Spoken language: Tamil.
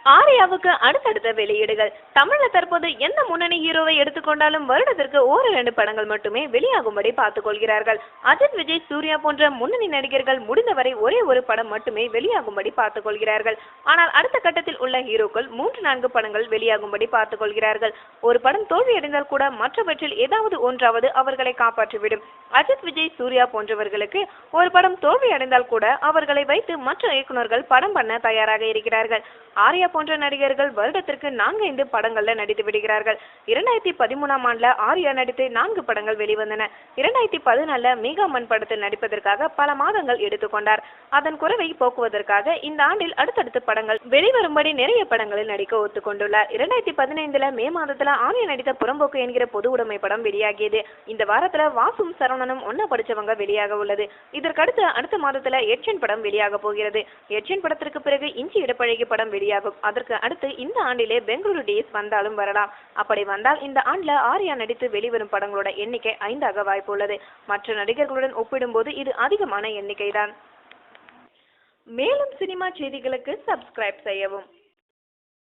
ஆர்யாவுக்கு அடுத்தடுத்த வெளியீடுகள். தமிழ்ல தற்போது எந்த முன்னணி ஹீரோவை எடுத்துக்கொண்டாலும் வருடத்திற்கு 1-2 படங்கள் மட்டுமே வெளியாகும்படி பார்த்துக் கொள்கிறார்கள். அஜித், விஜய், சூர்யா போன்ற முன்னணி நடிகர்கள் முடிந்தவரை ஒரே ஒரு படம் மட்டுமே வெளியாகும்படி பார்த்துக் கொள்கிறார்கள். ஆனால் அடுத்த கட்டத்தில் உள்ள ஹீரோக்கள் 3-4 படங்கள் வெளியாகும்படி பார்த்துக் கொள்கிறார்கள். ஒரு படம் தோல்வியடைந்தால் கூட மற்றவற்றில் ஏதாவது ஒன்றாவது அவர்களை காப்பாற்றிவிடும். அஜித், விஜய், சூர்யா போன்றவர்களுக்கு ஒரு படம் தோல்வியடைந்தால் கூட அவர்களை வைத்து மற்ற இயக்குநர்கள் படம் பண்ண தயாராக இருக்கிறார்கள். ஆர்யா போன்ற நடிகர்கள் வருடத்திற்கு 4-5 படங்கள்ல நடித்து விடுகிறார்கள். 2013ஆம் ஆண்டுல ஆர்யா நடித்து 4 படங்கள் வெளிவந்தன. 2014 மீகாமன் படத்தில் நடிப்பதற்காக பல மாதங்கள் எடுத்துக்கொண்டார். அதன் குறைவை போக்குவதற்காக இந்த ஆண்டில் அடுத்தடுத்து படங்கள் வெளிவரும்படி நிறைய படங்களில் நடிக்க ஒத்துக்கொண்டுள்ளார். 2015 மே மாதத்துல ஆர்யா நடித்த புறம்போக்கு என்கிற பொது உடைமை படம் வெளியாகியது. இந்த வாரத்துல வாசும் சரவணனும் ஒன்னா படிச்சவங்க வெளியாக உள்ளது. இதற்கடுத்து அடுத்த மாதத்துல எச்சன் படம் வெளியாக போகிறது. எச்சன் படத்திற்கு பிறகு இஞ்சி இடப்பழகி படம் வெளியாகும். அதற்கு அடுத்து இந்த ஆண்டிலே பெங்களூரு டேஸ் வந்தாலும் வரலாம். அப்படி வந்தால் இந்த ஆண்டுல ஆர்யா நடித்து வெளிவரும் படங்களோட எண்ணிக்கை 5ஆக வாய்ப்பு உள்ளது. மற்ற நடிகர்களுடன் ஒப்பிடும்போது இது அதிகமான எண்ணிக்கைதான். மேலும் சினிமா செய்திகளுக்கு சப்ஸ்கிரைப் செய்யவும்.